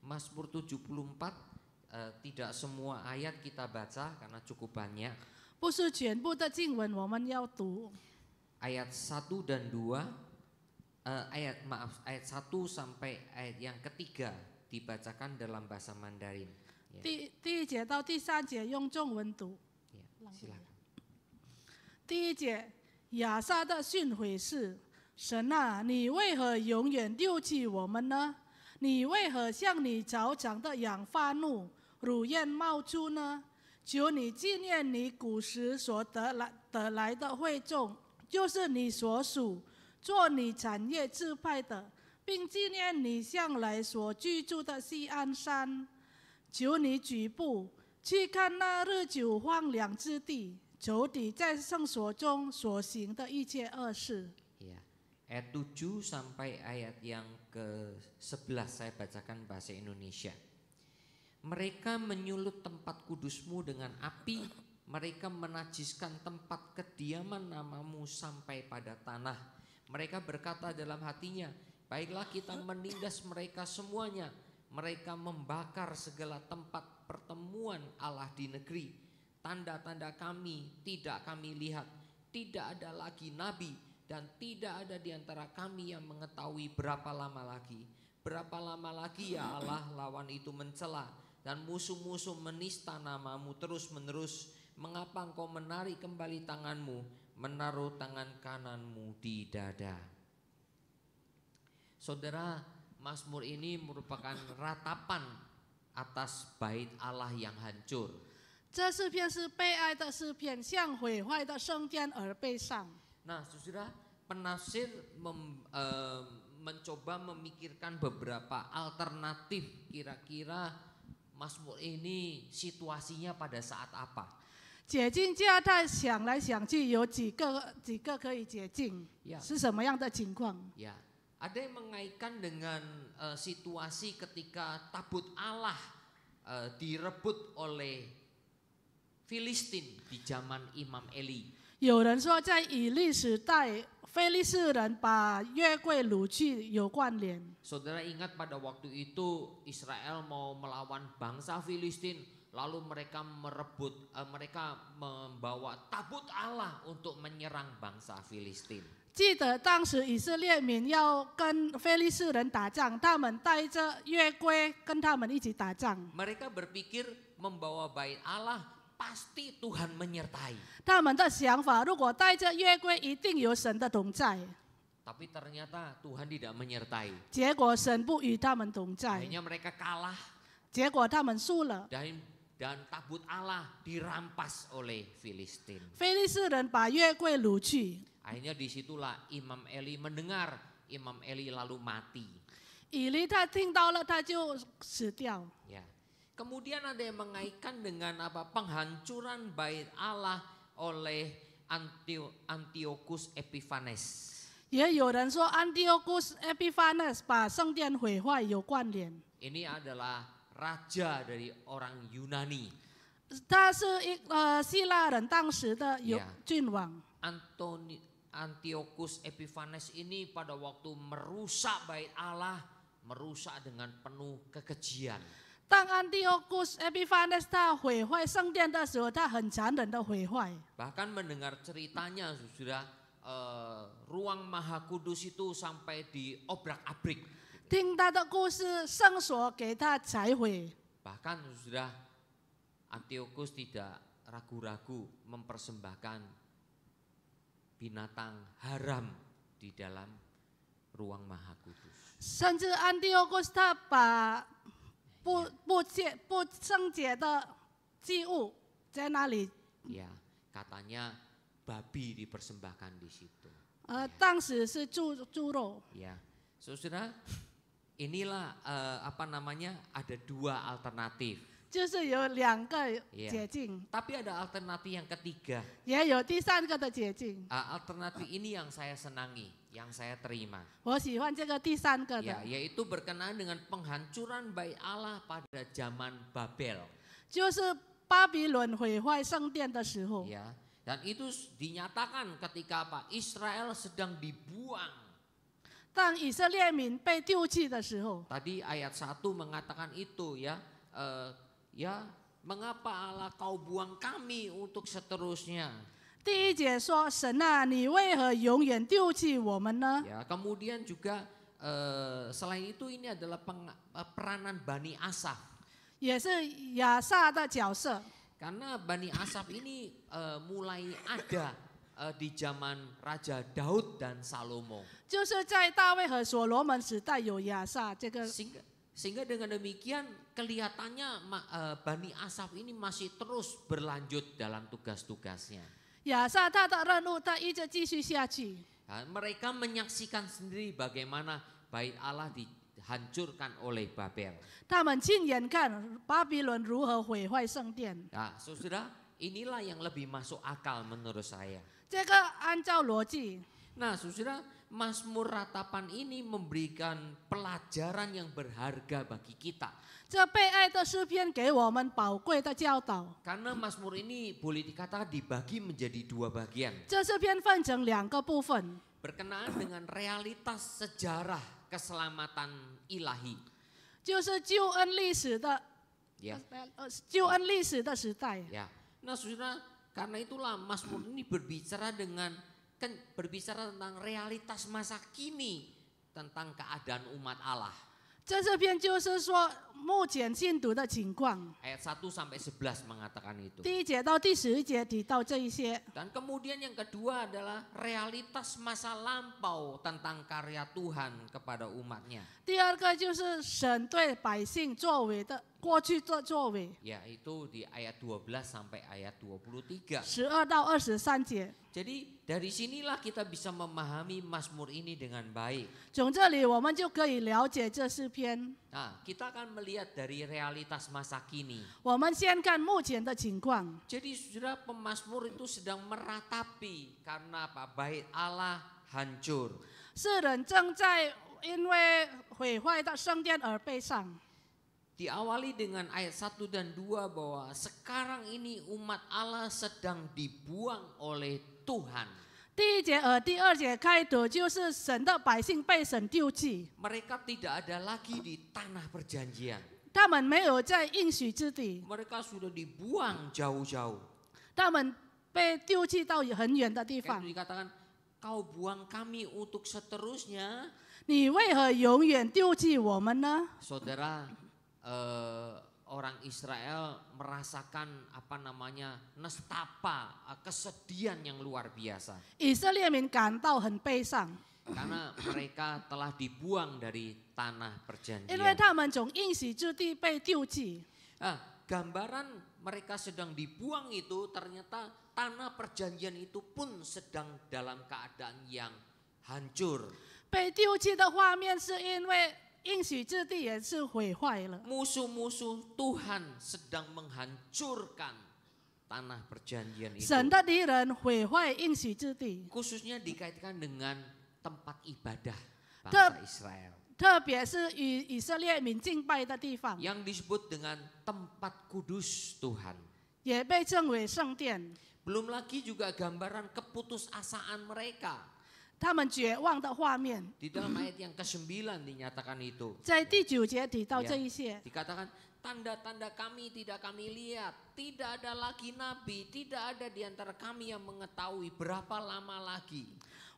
Mazmur 74 tidak semua ayat kita baca karena cukup banyak. 不是全部的经文我们要读。 Ayat 1 dan 2, ayat 1 sampai ayat yang ketiga dibacakan dalam bahasa Mandarin. Ya, 第一节到第三节用中文读。 ya, silakan. 第一节，亚萨的训诲是：神啊，你为何永远丢弃我们呢？你为何向你脚长的羊发怒，乳焰冒出呢？求你纪念你古时所得来的会众，就是你所属做你产业支派的，并纪念你向来所居住的西安山。求你举步去看那日久荒凉之地，仇敌在圣所中所行的一切恶事。 Ya, ayat 7 sampai ayat yang ke-11 saya bacakan bahasa Indonesia. Mereka menyulut tempat kudusmu dengan api, mereka menajiskan tempat kediaman namamu sampai pada tanah. Mereka berkata dalam hatinya, baiklah kita menindas mereka semuanya. Mereka membakar segala tempat pertemuan Allah di negeri. Tanda-tanda kami tidak kami lihat, tidak ada lagi nabi dan tidak ada di antara kami yang mengetahui berapa lama lagi. Berapa lama lagi ya Allah lawan itu mencela dan musuh-musuh menista namamu terus menerus. Mengapa engkau menarik kembali tanganmu, menaruh tangan kananmu di dada? Saudara, Mazmur ini merupakan ratapan atas bait Allah yang hancur. 这诗篇是悲哀的诗篇，向毁坏的圣殿而悲伤。 Nah, saudara, penafsir mencoba memikirkan beberapa alternatif kira-kira Mazmur ini situasinya pada saat apa? 解禁加太想来想去，有几个可以解禁， Ya. 是什么样的情况？ Ya, ada yang mengaitkan dengan situasi ketika tabut Allah direbut oleh Filistin di zaman Imam Eli. 有人说，在以利时代，非利士人把约柜掳去有关联。 Saudara ingat pada waktu itu Israel mau melawan bangsa Filistin, lalu mereka mereka membawa tabut Allah untuk menyerang bangsa Filistin. 记得当时以色列民要跟非利士人打仗，他们带着约柜跟他们一起打仗。 Mereka berpikir membawa bait Allah pasti Tuhan menyertai. 他们的想法，如果带着约柜，一定有神的同在。 Tapi ternyata Tuhan tidak menyertai. 结果神不与他们同在， Akhirnya mereka kalah 结果他们输了。 dan tabut Allah dirampas oleh Filistin. 非利士人把约柜掳去， Akhirnya disitulah Imam Eli mendengar, Imam Eli lalu mati. 以利他听到了，他就死掉。 Ya. Kemudian ada yang mengaitkan dengan penghancuran bait Allah oleh Antiochus Epiphanes. 也有人说，Antiochus Epiphanes 把圣殿毁坏有关联。 Ini adalah raja dari orang Yunani. 他是希腊人当时的君王。 Antiochus Epiphanes ini pada waktu merusak bait Allah, merusak dengan penuh kekejian. 当安提奥古斯 Epiphanes 他毁坏圣殿的时候，他很残忍的毁坏。 Bahkan mendengar ceritanya, sudah ruang Maha Kudus itu sampai diobrak-abrik. 听他的故事，圣所给他拆毁。 Bahkan sudah Antiochus tidak ragu-ragu mempersembahkan binatang haram di dalam ruang Maha Kudus. 甚至安提奥古斯他把不圣洁的祭物在那里。 Ya, katanya babi dipersembahkan di situ. 当时是猪肉。 Ya, saudara, inilah ada dua alternatif. 就是有两个解禁， Tapi ada alternatif yang ketiga. 也有第三个的解禁。 Alternatif ini yang saya senangi, yang saya terima. 我喜欢这个第三个的， Ya, yaitu berkenaan dengan penghancuran bait Allah pada zaman Babel. 就是巴比伦毁坏圣殿的时候。 Ya, dan itu dinyatakan ketika Israel sedang dibuang. 当以色列民被丢弃的时候， Tadi ayat 1 mengatakan itu ya, ya mengapa Allah kau buang kami untuk seterusnya. 第一节说：“神啊，你为何永远丢弃我们呢？” Ya, kemudian juga selain itu ini adalah peranan Bani Asaf. 也是亚萨的角色。 Karena Bani Asaf ini mulai ada di zaman Raja Daud dan Salomo. 就是在大卫和所罗门时代有亚萨这个， Sehingga dengan demikian kelihatannya Bani Asaf ini masih terus berlanjut dalam tugas-tugasnya. 亚萨他的任务他一直继续下去。 Mereka menyaksikan sendiri bagaimana bait Allah dihancurkan oleh Babel. 他们亲眼看巴比伦如何毁坏圣殿。 Nah, saudara, inilah yang lebih masuk akal menurut saya. 这个按照逻辑， Nah, saudara, Mazmur Ratapan ini memberikan pelajaran yang berharga bagi kita. 这被爱的诗篇给我们宝贵的教导。 Karena Mazmur ini boleh dikatakan dibagi menjadi 2 bagian. 这诗篇分成2个部分， Berkenaan dengan realitas sejarah keselamatan ilahi. 就是救恩历史的， Ya, 救恩历史的时代。 ya. Nah, saudara, karena itulah Mazmur ini berbicara tentang realitas masa kini tentang keadaan umat Allah. 这诗篇就是说目前信徒的情况。 Ayat 1 sampai 11 mengatakan itu. 第1节到第11节提到这一些。 Dan kemudian yang kedua adalah realitas masa lampau tentang karya Tuhan kepada umatnya. 第2个就是神对百姓作为的过去的作为。 Yaitu di ayat 12 sampai ayat 23. 12到23节。 Jadi dari sinilah kita bisa memahami Mazmur ini dengan baik. 从这里我们就可以了解这诗篇。 Nah, kita akan melihat dari realitas masa kini. 我们先看目前的情况。 Jadi saudara, pemazmur itu sedang meratapi karena apa? Bait Allah hancur. 世人正在因为毁坏的圣殿而悲伤。 Diawali dengan ayat 1 dan 2 bahwa sekarang ini umat Allah sedang dibuang oleh Tuhan. 第1节和第2节开头就是神的百姓被神丢弃， Mereka tidak ada lagi di tanah perjanjian. 他们没有在应许之地， Mereka sudah dibuang jauh-jauh. 他们被丢弃到很远的地 Kan 方。 dikatakan, kau buang kami untuk seterusnya. 你为何永远丢弃我们呢？ Saudara, orang Israel merasakan nestapa, kesedihan yang luar biasa. 以色列民感到很悲伤， Karena mereka telah dibuang dari tanah 因为 perjanjian. 他们从应许之地被丢弃。 Gambaran mereka sedang dibuang itu ternyata tanah perjanjian itu pun sedang dalam keadaan yang hancur. 被丢弃的画面是因为应许之地也是毁坏了。 Musuh-musuh Tuhan sedang menghancurkan tanah perjanjian itu. 神的敌人毁坏应许之地， Khususnya dikaitkan dengan tempat ibadah Tep- bangsa Israel. 特别是与以色列民敬拜的地方， Yang disebut dengan tempat kudus Tuhan. 也被称为圣殿。 Belum lagi juga gambaran keputusasaan mereka. 他们绝望的画面， Di dalam ayat yang ke-9 dinyatakan itu. 在第9节提到这一些。 Dikatakan tanda-tanda kami tidak kami lihat, tidak ada lagi nabi, tidak ada di antara kami yang mengetahui berapa lama lagi.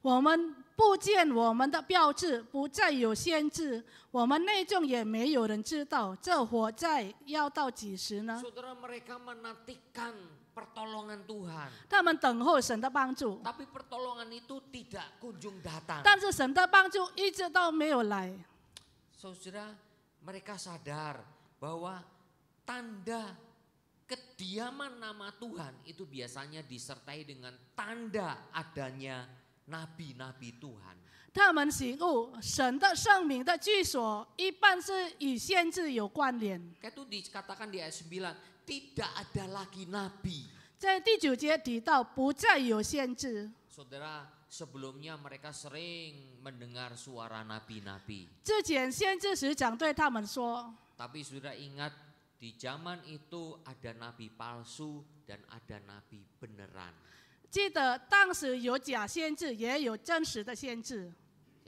我们不见我们的标志，不再有先知，我们内众也没有人知道，这火灾要到几时呢？ Saudara, mereka menantikan pertolongan Tuhan. 他们等候神的帮助， Tapi pertolongan itu tidak kunjung datang. 但是神的帮助一直都没有来。 Saudara, mereka sadar bahwa tanda kediaman nama Tuhan itu biasanya disertai dengan tanda adanya nabi-nabi Tuhan. 他们醒悟，神的圣名的居所一般是与先知有关联。 Itu dikatakan di ayat 9, tidak ada lagi nabi. 在第9节提到，不再有先知。 Saudara, sebelumnya mereka sering mendengar suara nabi-nabi. 之前先知使长对他们说， Tapi saudara ingat, di zaman itu ada nabi palsu dan ada nabi beneran. 记得当时有假先知，也有真实的先知。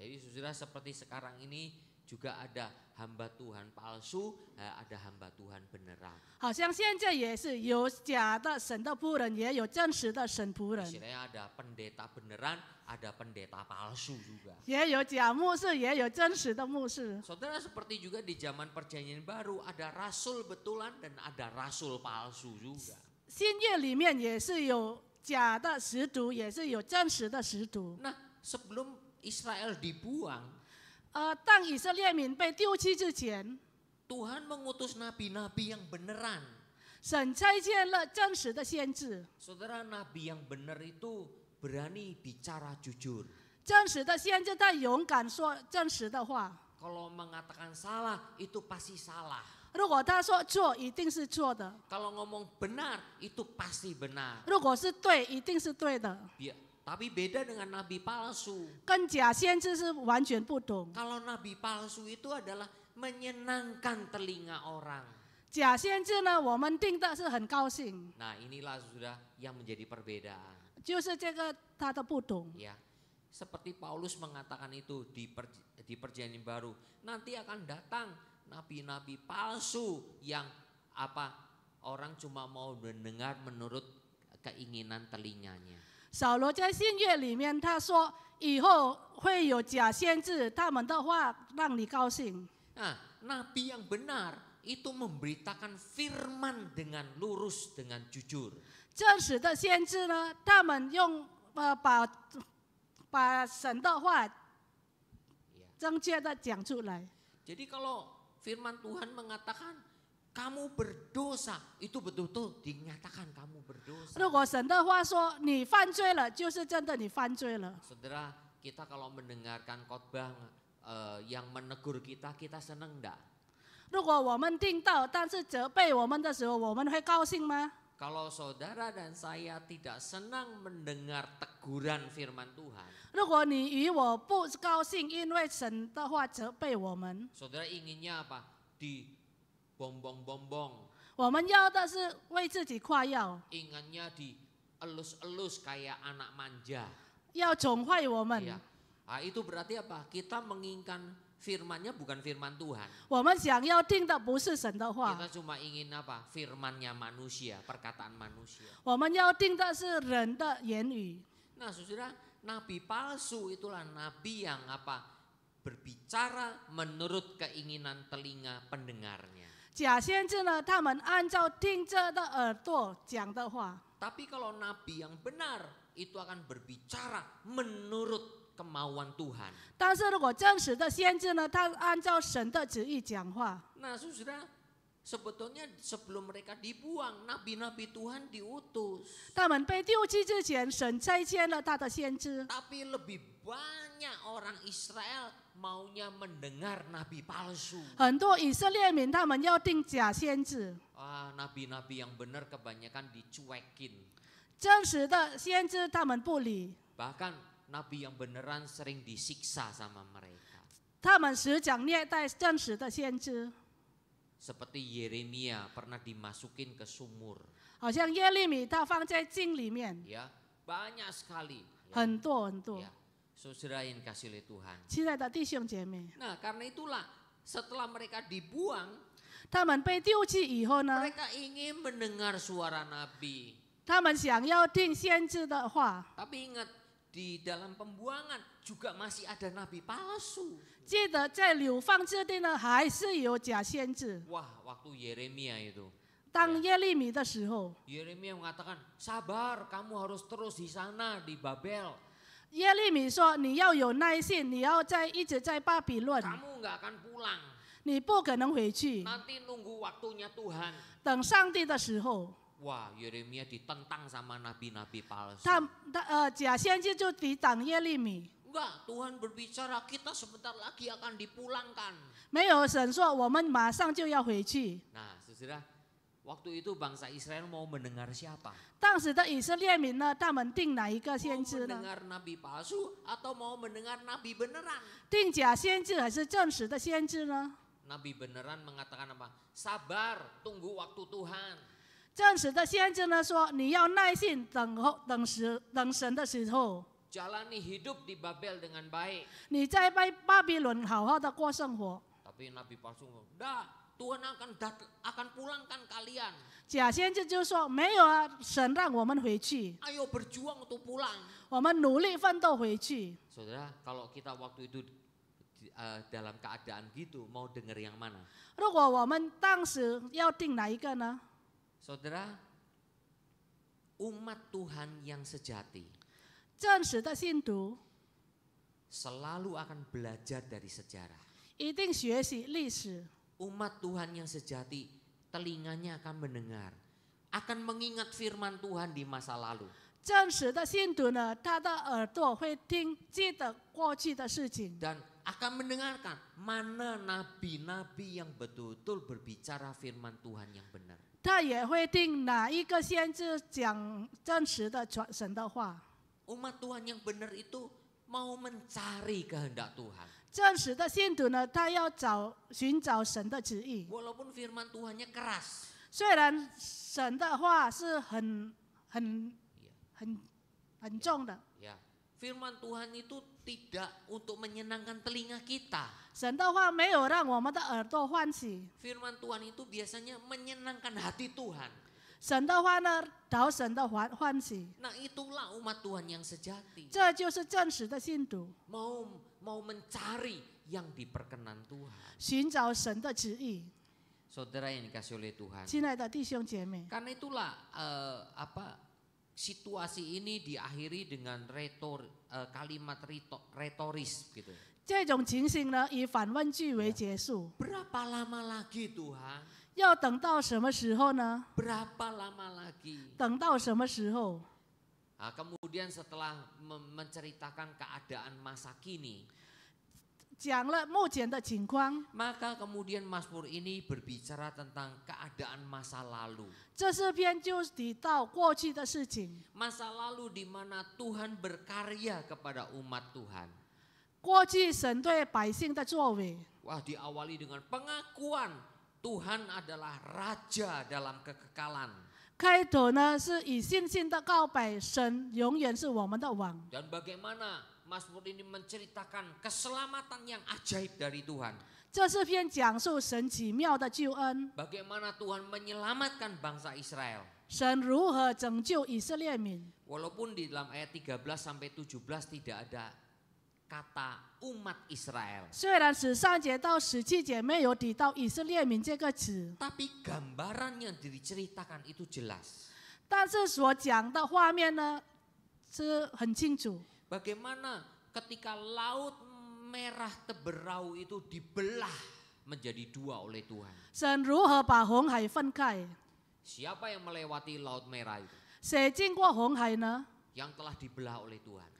Jadi saudara seperti sekarang ini juga ada hamba Tuhan palsu, ada hamba Tuhan beneran. 好像现在也是有假的神的仆人，也有真实的神仆人， Istilahnya ada pendeta beneran, ada pendeta palsu juga. 也有假牧师，也有真实的牧师。 Saudara seperti juga di zaman perjanjian baru ada rasul betulan dan ada rasul palsu juga. 新约里面也是有假的使徒，也是有真实的使徒。 Nah, sebelum Israel dibuang, 当以色列民被丢弃之前， Tuhan mengutus nabi-nabi yang beneran. 神差遣了真实的先知。 Saudara, nabi yang benar itu berani bicara jujur. 真实的先知他勇敢说真实的话， Kalau mengatakan salah, itu pasti salah. 如果他说错，一定是错的； Kalau ngomong benar, itu pasti benar. 如果是对，一定是对的。 Tapi beda dengan nabi palsu. 跟假先知是完全不同。 Kalau nabi palsu itu adalah menyenangkan telinga orang. 假先知呢，我们听的是很高兴， Nah, inilah sudah yang menjadi perbedaan. 就是这个他的不同。 Ya, seperti Paulus mengatakan itu di perjanjian baru. Nanti akan datang nabi-nabi palsu yang orang cuma mau mendengar menurut keinginan telinganya. 扫罗在新约里面他说，以后会有假先知，他们的话让你高兴。 Nah, nabi yang benar itu memberitakan firman dengan lurus, dengan jujur. 真实的先知呢，他们用把神的话 Ya. 正确的讲出来。 Jadi kalau firman Tuhan mengatakan kamu berdosa, itu betul-betul dinyatakan kamu berdosa. 如果神的话说你犯罪了，就是真的你犯罪了。 Saudara, kita kalau mendengarkan khotbah yang menegur kita, kita senang enggak? 如果我们听到，但是责备我们的时候，我们会高兴吗？ Kalau saudara dan saya tidak senang mendengar teguran firman Tuhan, 如果你与我不高兴，因为神的话责备我们， saudara inginnya apa? Dibombong-bombong, 我们要的是为自己夸耀， inginnya dielus-elus kayak anak manja. 要宠坏我们。 Ya. Nah, itu berarti apa? Kita menginginkan firmannya bukan firman Tuhan. 我们想要听的不是神的话， Kita cuma ingin apa? Firmannya manusia, perkataan manusia. 我们要听的是人的言语。 Nah, saudara, nabi palsu itulah nabi yang berbicara menurut keinginan telinga pendengarnya. 假先知呢，他们按照听着的耳朵讲的话， Tapi kalau nabi yang benar itu akan berbicara menurut kemauan Tuhan. 但是如果真实的先知呢，他按照神的旨意讲话。 Nah, saudara, sebetulnya sebelum mereka dibuang, nabi-nabi Tuhan diutus. 他们被丢弃之前，神差遣了他的先知， Tapi lebih banyak orang Israel maunya mendengar nabi palsu. 很多以色列民他们要听假先知， Nabi-nabi yang benar kebanyakan dicuekin. 真实的先知他们不理， Bahkan nabi yang beneran sering disiksa sama mereka. 他们时常虐待真实的先知， Seperti Yeremia pernah dimasukin ke sumur. 好像耶利米他放在井里面， Ya, banyak sekali. Ya, 很多很多。 ya. Saudara yang kasih oleh Tuhan. 亲爱的弟兄姐妹， Nah, karena itulah setelah mereka dibuang, 他们被丢弃以后呢， mereka ingin mendengar suara nabi. 他们想要听先知的话。 Tapi ingat, di dalam pembuangan juga masih ada nabi palsu. 记得在流放之地呢，还是有假先知。 Wah, waktu Yeremia itu. 当耶利米的时候， Yeremia mengatakan, sabar, kamu harus terus di sana, di Babel. 耶利米说：“你要有耐性，你要一直在巴比伦， Kamu nggak akan pulang. 你不可能回去。 Nanti nunggu waktunya Tuhan. 等上帝的时候， Wah, Yeremia ditentang sama nabi-nabi palsu. 假先知就抵挡耶利米。 Enggak, Tuhan berbicara kita sebentar lagi akan dipulangkan. 没有神说我们马上就要回去。 Nah, saudara, waktu itu bangsa Israel mau mendengar siapa? 当时的以色列民呢，他们定哪一个 Mau 先知呢？ mendengar nabi palsu atau mau mendengar nabi beneran? 定假先知还是真实的先知呢？ Nabi beneran mengatakan apa? Sabar, tunggu waktu Tuhan. 真实的先知呢说：“你要耐心等神的时候。” jalani hidup di Babel dengan baik. 你在巴比伦好好的过生活。 Tapi nabi palsu, dah Tuhan akan pulangkan kalian. 假先知就说没有啊，神让我们回去， Ayo berjuang untuk pulang. 我们努力奋斗回去。 Saudara, kalau kita waktu itu dalam keadaan gitu, mau dengar yang mana? 如果我们当时要定哪一个呢？ Saudara, umat Tuhan yang sejati 真实的信徒 selalu akan belajar dari sejarah. 一定学习历史。 Umat Tuhan yang sejati, telinganya akan mendengar, akan mengingat firman Tuhan di masa lalu. 真实的信徒呢，他的耳朵会听，记得过去的事情， Dan akan mendengarkan mana nabi-nabi yang betul-betul berbicara firman Tuhan yang benar. 他也会听哪一个先知讲真实的神的话。 Umat Tuhan yang benar itu mau mencari kehendak Tuhan. 真实的信徒呢，他要寻找神的旨意。 Walaupun firman Tuhannya keras. 虽然神的话是很重的， Ya, firman Tuhan itu tidak untuk menyenangkan telinga kita. 神的话没有让我们的耳朵欢喜， Firman Tuhan itu biasanya menyenangkan hati Tuhan. 神的话呢讨神的欢喜， Nah, itulah umat Tuhan yang sejati. 这就是真实的信徒， Mau mencari yang diperkenan Tuhan. 寻找神的旨意。 Saudara yang dikasih oleh Tuhan. 亲爱的弟兄姐妹， Karena itulah situasi ini diakhiri dengan kalimat retoris gitu. 这种情形呢以反问句为结束。 Berapa lama lagi Tuhan? 要等到什么时候呢？ Berapa lama lagi? 等到什么时候？ Kemudian setelah menceritakan keadaan masa kini, 讲了目前的情况， maka kemudian Mazmur ini berbicara tentang keadaan masa lalu. 这诗篇就提到过去的事情， Masa lalu di mana Tuhan berkarya kepada umat Tuhan. 过去神对百姓的作为。 Wah, diawali dengan pengakuan Tuhan adalah Raja dalam kekekalan. 开头呢是以信心的告白，神永远是我们的王。 Dan bagaimana Mazmur ini menceritakan keselamatan yang ajaib dari Tuhan. 这是篇讲述神奇妙的救恩， Bagaimana Tuhan menyelamatkan bangsa Israel. 神如何拯救以色列民。 Walaupun di dalam ayat 13 sampai 17 tidak ada kata umat Israel. 虽然13节到17节没有提到以色列民这个词， Tapi gambaran yang diceritakan itu jelas. 但是所讲的画面呢是很清楚。 Bagaimana ketika laut merah teberau itu dibelah menjadi dua oleh Tuhan. 神如何把红海分开？ Siapa yang melewati laut merah itu? 谁经过红海呢？ Yang telah dibelah oleh Tuhan.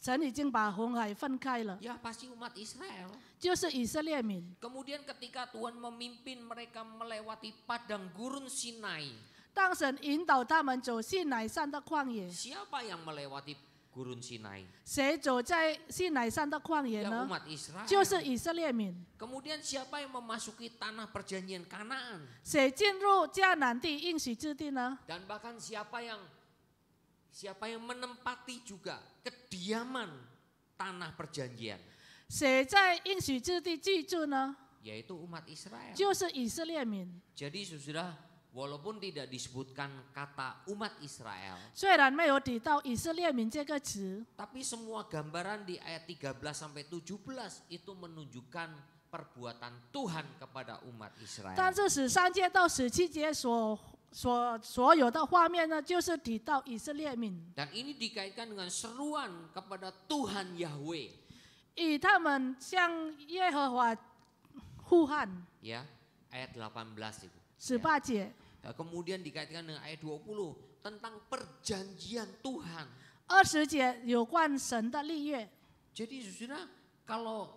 神已经把红海分开了， Ya pasti umat Israel. 就是以色列民。 Kemudian ketika Tuhan memimpin mereka melewati padang gurun Sinai. 当神引导他们走西乃山的旷野， Siapa yang melewati gurun Sinai? 谁走在西乃山的旷野 Ya 呢？ umat Israel. 就是以色列民。 Kemudian siapa yang memasuki tanah perjanjian Kanaan? 谁进入迦南地应许之地呢？ Dan bahkan siapa yang menempati juga kediaman tanah perjanjian? 谁在应许之地居住呢？ Yaitu umat Israel. 就是以色列民。 Jadi sudah walaupun tidak disebutkan kata umat Israel, 虽然没有提到以色列民这个词， tapi semua gambaran di ayat 13 sampai 17 itu menunjukkan perbuatan Tuhan kepada umat Israel. 但是13节到17节所有的画面呢，就是提到以色列民， Dan ini dikaitkan dengan seruan kepada Tuhan Yahweh. 以他们向耶和华呼喊。 Ya, ayat 18 itu. 18节， Kemudian dikaitkan dengan ayat 20 tentang perjanjian Tuhan. 20节有关神的立约。 Jadi saudara, kalau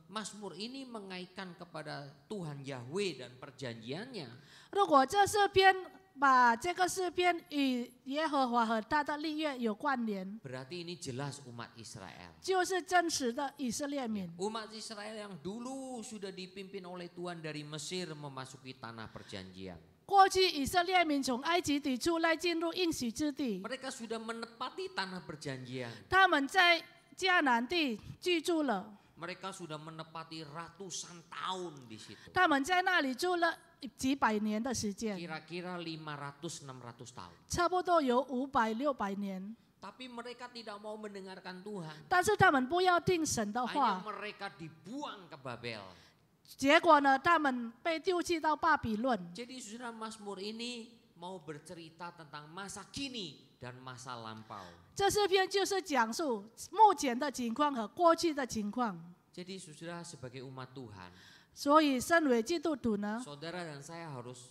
Mazmur ini mengaitkan kepada Tuhan Yahweh dan perjanjiannya, 如果这诗篇把这个诗篇与耶和华和他的立约有关联， berarti ini jelas umat Israel. 就是真实的以色列民。 Umat Israel yang dulu sudah dipimpin oleh Tuhan dari Mesir memasuki tanah perjanjian. 过去以色列民从埃及地出来，进入应许之地， Mereka sudah menepati tanah perjanjian. 他们在迦南地居住了， Mereka sudah menepati ratusan tahun di situ. 他们在那里住了几百年的时间， Kira-kira 500-600 tahun. 差不多有500-600年。 Tapi mereka tidak mau mendengarkan Tuhan. 但是他们不要听神的 Hanya 话， mereka dibuang ke Babel. 结果呢，他们被丢弃到巴比伦。 Jadi saudara Mazmur ini mau bercerita tentang masa kini dan masa lampau. 这诗篇就是讲述目前的情况和过去的情况。 Jadi saudara sebagai umat Tuhan, 所以身为基督徒呢， saudara dan saya harus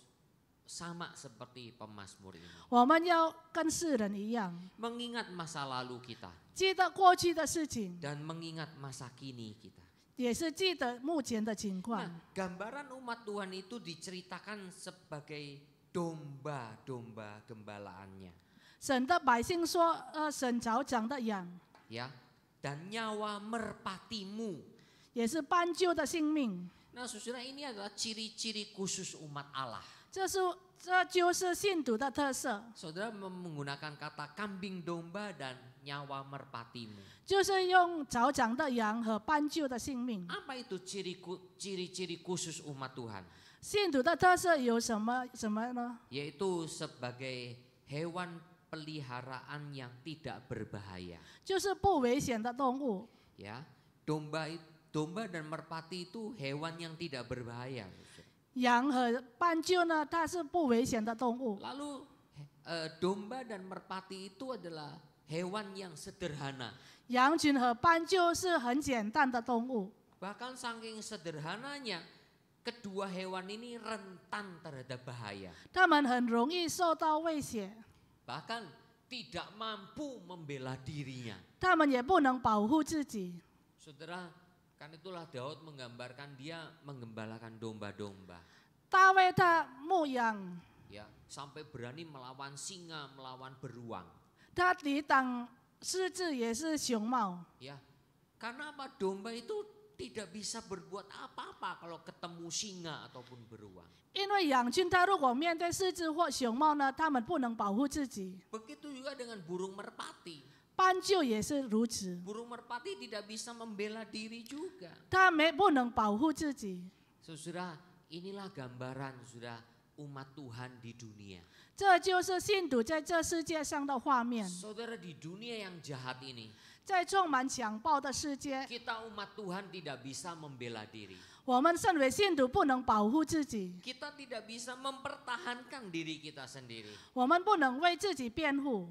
sama seperti pemazmur ini. 我们要跟世人一样， Mengingat masa lalu kita 记得过去的事情， dan mengingat masa kini kita. 也是记得目前的情况。 Nah, gambaran umat Tuhan itu diceritakan sebagai domba-domba gembalaannya. 神的百姓说：“神草长的羊， Ya, dan nyawa merpatimu. 也是斑鸠的性命。 Nah, saudara, ini adalah ciri-ciri khusus umat Allah. 这就是信徒的特色， Saudara menggunakan kata kambing domba dan nyawa merpatimu. 就是用草长的羊和斑鸠的性命。 Apa itu ciri-ciri khusus umat Tuhan? 信徒的特色有什么呢？ Yaitu sebagai hewan peliharaan yang tidak berbahaya. 就是不危险的动物。 Ya, domba dan merpati itu hewan yang tidak berbahaya. 羊和斑鸠呢，它是不危险的动物。 Lalu domba dan merpati itu adalah hewan yang sederhana. 羊群和斑鸠是很简单的动物， Bahkan saking sederhananya, kedua hewan ini rentan terhadap bahaya. 它们很容易受到威胁， Bahkan tidak mampu membela dirinya. 它们也不能保护自己。 Saudara, kan itulah Daud menggambarkan dia menggembalakan domba-domba. 大卫他牧养， Ya, sampai berani melawan singa, melawan beruang. 他抵挡狮子也是熊猫。 Ya, karena apa? Domba itu tidak bisa berbuat apa-apa kalau ketemu singa ataupun beruang. 因为羊群它如果面对狮子或熊猫呢，它们不能保护自己。 Begitu juga dengan burung merpati. 斑鸠也是如此， Burung merpati tidak bisa membela diri juga. 它不能保护自己。 Saudara, inilah gambaran saudara umat Tuhan di dunia. 这就是信徒在这世界上的画面。 Saudara, di dunia yang jahat ini, 在充满强暴的世界， kita umat Tuhan tidak bisa membela diri. 我们身为信徒不能保护自己， Kita tidak bisa mempertahankan diri kita sendiri. 我们不能为自己辩护。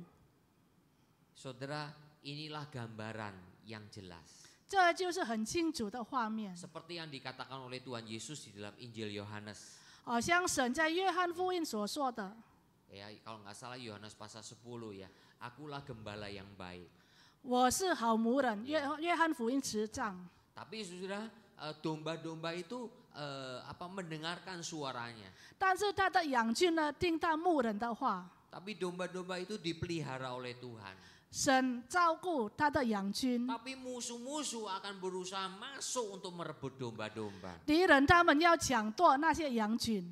Saudara, inilah gambaran yang jelas. 这就是很清楚的画面， Seperti yang dikatakan oleh Tuhan Yesus di dalam Injil Yohanes. 好像神在约翰福音所说的。 Ya, kalau nggak salah Yohanes pasal 10 ya. Akulah gembala yang baik. 我是好牧人，约翰福音10章。 Tapi saudara, domba-domba itu mendengarkan suaranya. 但是他的羊群呢，听到牧人的话， Tapi domba-domba itu dipelihara oleh Tuhan. 神照顾他的羊群。 Tapi musuh-musuh akan berusaha masuk untuk merebut domba-domba. 敌人他们要抢夺那些羊群，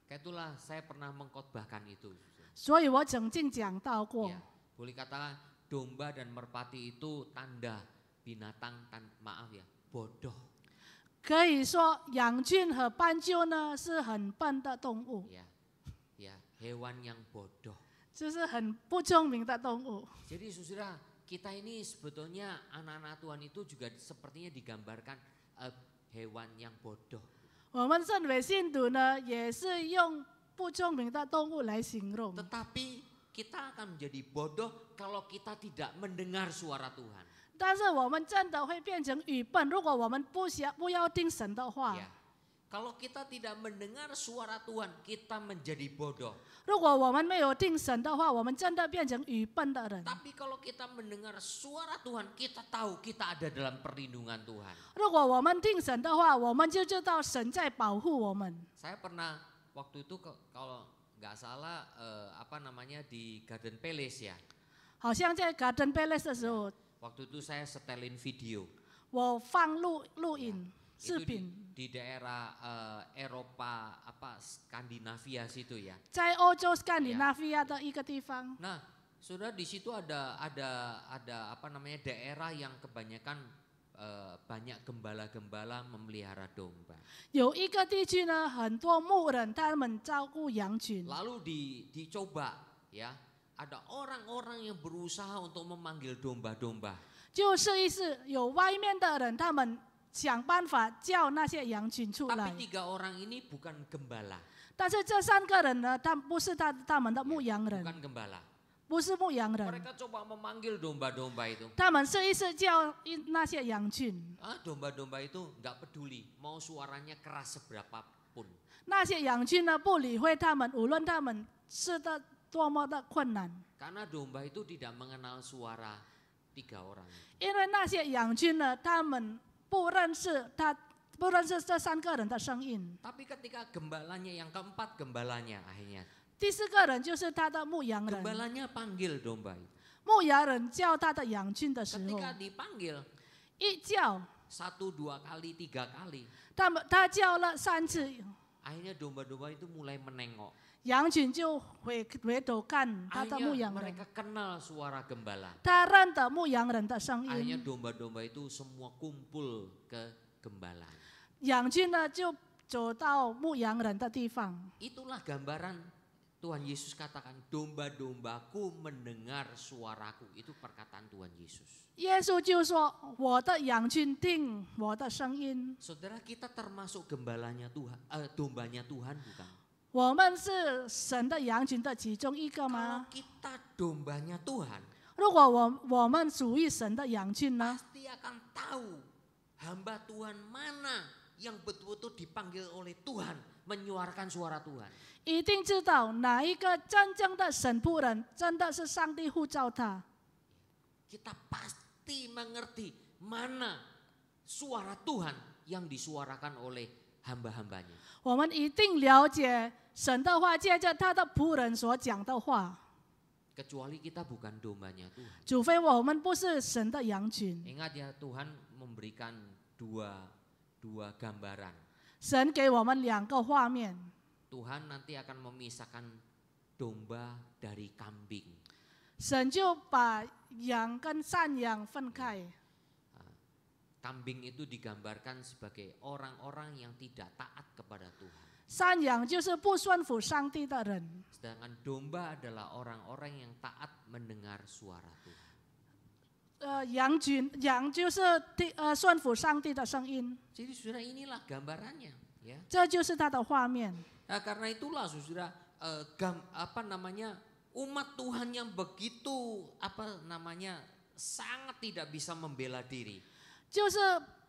Itulah saya pernah mengkhotbahkan itu. 所以我曾经讲到过。 Ya, boleh katakan domba dan merpati itu tanda binatang bodoh. 可以说，羊群和斑鸠呢是很笨的动物， Ya, hewan yang bodoh. 就是很不聪明的动物。 Jadi saudara, kita ini sebetulnya anak-anak Tuhan itu juga sepertinya digambarkan hewan yang bodoh. 我们身为信徒呢，也是用不聪明的动物来形容。 Tetapi kita akan menjadi bodoh kalau kita tidak mendengar suara Tuhan. 但是我们真的会变成愚笨，如果我们不要听神的话。 Ya. Kalau kita tidak mendengar suara Tuhan, kita menjadi bodoh. 如果我们没有听神的话，我们真的变成愚笨的人。 Tapi kalau kita mendengar suara Tuhan, kita tahu kita ada dalam perlindungan Tuhan. 如果我们听神的话，我们就知道神在保护我们。 Saya pernah waktu itu kalau nggak salah di Garden Palace ya. 好像在 Garden Palace 的时候， Waktu itu saya setelin video. 我放录影视 Itu 频， di di daerah Eropa Skandinavia situ ya. 在欧洲斯堪的纳菲亚的一个地方， Nah, saudara di situ ada daerah yang kebanyakan banyak gembala-gembala memelihara domba. 有一个地区呢，很多牧人他们照顾羊群， Lalu dicoba ya, ada orang-orang yang berusaha untuk memanggil domba-domba. 就试一试，有外面的人他们想办法叫那些羊群出来 Tapi 3 orang ini bukan gembala, 但是这3个人呢，他不是他们的牧羊人， bukan gembala. 不是牧羊人， Mereka coba memanggil domba-domba itu. 他们试一试叫那些羊群， Domba-domba itu nggak peduli mau suaranya keras seberapapun. 那些羊群呢不理会他们，无论他们是的多么的困难， Karena domba itu tidak mengenal suara 3 orang. 因为那些羊群呢，他们不认识这3个人的声音。 Tapi ketika gembalanya yang keempat gembalanya akhirnya 第4个人就是他的牧羊人， gembalanya panggil domba itu. 牧羊人叫他的羊群的时候， Ketika dipanggil 一叫， 1, 2 kali, 3 kali, 他叫了3次， akhirnya domba-domba itu mulai menengok. 羊群就回头看他的牧 Akhirnya 羊人， mereka kenal suara gembala. 他认得牧羊人的声 Akhirnya 音， domba-domba itu semua kumpul ke gembala. 羊群呢就走到牧羊人的地方。 Itulah gambaran Tuhan Yesus katakan, domba-dombaku mendengar suaraku. Itu perkataan Tuhan Yesus. 耶稣就说：“我的羊群听我的声音。 Saudara, kita termasuk gembalanya Tuhan, dombanya Tuhan bukan? ”我们是神的羊群的其中一个 Kalau 吗？ kita dombanya Tuhan, 如果我们属于神的羊群呢？ pasti akan tahu hamba Tuhan mana yang betul-betul dipanggil oleh Tuhan, menyuarakan suara Tuhan. 一定知道哪一个真正的神仆人，真的是上帝呼召他。 Kita pasti mengerti mana suara Tuhan yang disuarakan oleh hamba-hambanya. 我们一定了解神的话，借着他的仆人所讲的话。 Kecuali kita bukan dombanya Tuhan. 除非我们不是神的羊群， Ingat ya, Tuhan memberikan dua gambaran. 神给我们2个画面。 Tuhan nanti akan memisahkan domba dari kambing. 神就把羊跟山羊分开。 Kambing itu digambarkan sebagai orang-orang yang tidak taat kepada Tuhan. 山羊就是不顺服上帝的人， Sedangkan domba adalah orang-orang yang taat mendengar suara Tuhan. 羊就是顺服上帝的声音， Jadi saudara, inilah gambarannya, ya. 这就是他的画面。 Nah, karena itulah saudara, umat Tuhan yang begitu sangat tidak bisa membela diri. 就是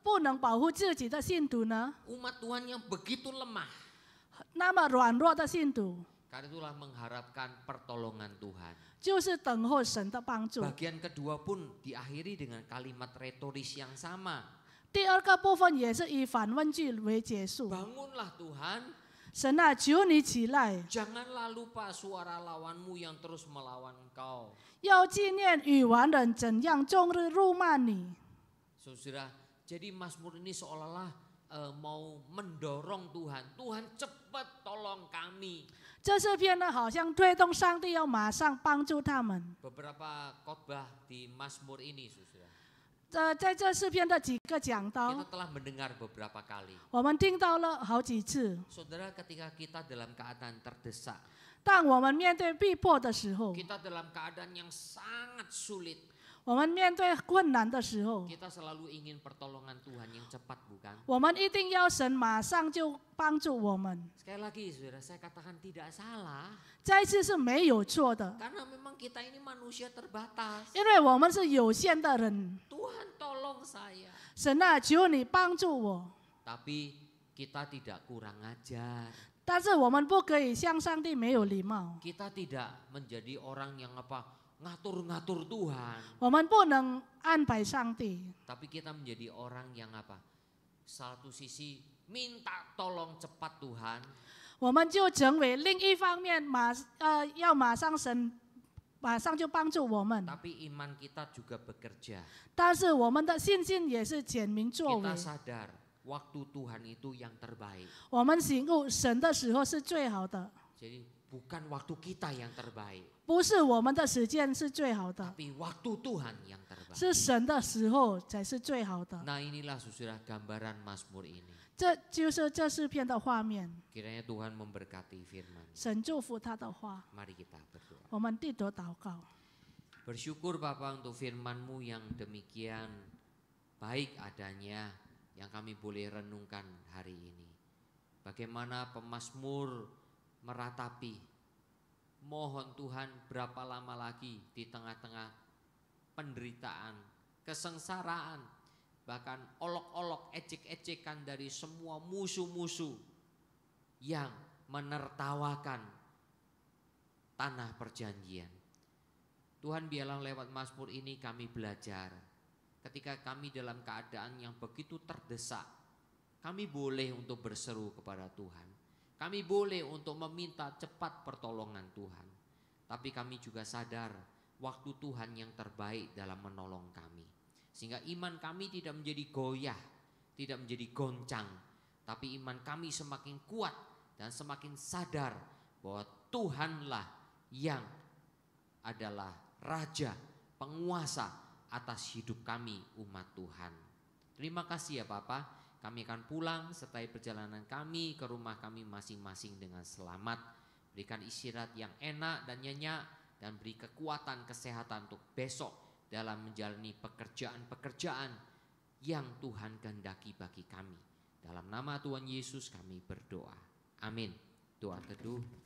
不能保护自己的信徒呢， Umat Tuhan yang begitu lemah. 那么软弱的信徒， Karena itulah mengharapkan pertolongan Tuhan. 就是等候神的帮助。 Bagian kedua pun diakhiri dengan kalimat retoris yang sama. 第2个部分也是以反问句为结束。 Bangunlah Tuhan, 神啊，求你起来， janganlah lupa suara lawanmu yang terus melawan engkau. 要纪念与完人怎样终日辱骂你。 Saudara, jadi Mazmur ini seolah-olah mau mendorong Tuhan. Tuhan cepat tolong kami. 这诗篇呢，好像推动上帝要马上帮助他们。 Beberapa khotbah di Mazmur ini, saudara. 在这诗篇的几个讲道， Kita telah mendengar beberapa kali. 我们听到了好几次。 Saudara, ketika kita dalam keadaan terdesak, 当我们面对逼迫的时候， kita dalam keadaan yang sangat sulit, 我们面对困难的时候， kita selalu ingin pertolongan Tuhan yang cepat, bukan? 我们一定要神马上就帮助我们。 Sekali lagi, saudara, saya katakan tidak salah. 再一次是没有错的， Karena memang kita ini manusia terbatas. 因为我们是有限的人。 Tuhan tolong saya. 神啊，求你帮助我。 Tapi kita tidak kurang ajar. 但是我们不可以向上帝没有礼貌， Kita tidak menjadi orang yang ngatur-ngatur Tuhan. 我们不能安排上帝， Tapi kita menjadi orang yang satu sisi minta tolong cepat Tuhan. 我们就成为另一方面要马上神马上就帮助我们。 Tapi iman kita juga bekerja. 但是我们的信心也是显明作为 Kita，sadar waktu Tuhan itu yang terbaik. 我们醒悟神的时候是最好的， Jadi bukan waktu kita yang terbaik, 不是我们的时间是最好的， tapi waktu Tuhan yang terbaik. 是神的时候才是最好的。 Nah inilah saudara gambaran Mazmur ini. 这就是这诗篇的画面， Kiranya Tuhan memberkati firman. 神祝福他的话。 Mari kita berdoa. 我们低头祷告， Bersyukur Bapa untuk firman-Mu yang demikian baik adanya yang kami boleh renungkan hari ini. Bagaimana pemazmur meratapi, mohon Tuhan berapa lama lagi di tengah-tengah penderitaan, kesengsaraan, bahkan olok-olok ecek-ecekan dari semua musuh-musuh yang menertawakan tanah perjanjian. Tuhan biarlah lewat Mazmur ini kami belajar. Ketika kami dalam keadaan yang begitu terdesak, kami boleh untuk berseru kepada Tuhan. Kami boleh untuk meminta cepat pertolongan Tuhan. Tapi kami juga sadar waktu Tuhan yang terbaik dalam menolong kami. Sehingga iman kami tidak menjadi goyah, tidak menjadi goncang. Tapi iman kami semakin kuat dan semakin sadar bahwa Tuhanlah yang adalah Raja, penguasa atas hidup kami umat Tuhan. Terima kasih ya Bapa. Kami akan pulang setelah perjalanan kami ke rumah kami masing-masing dengan selamat. Berikan istirahat yang enak dan nyenyak dan beri kekuatan kesehatan untuk besok dalam menjalani pekerjaan-pekerjaan yang Tuhan kehendaki bagi kami. Dalam nama Tuhan Yesus kami berdoa. Amin. Doa teduh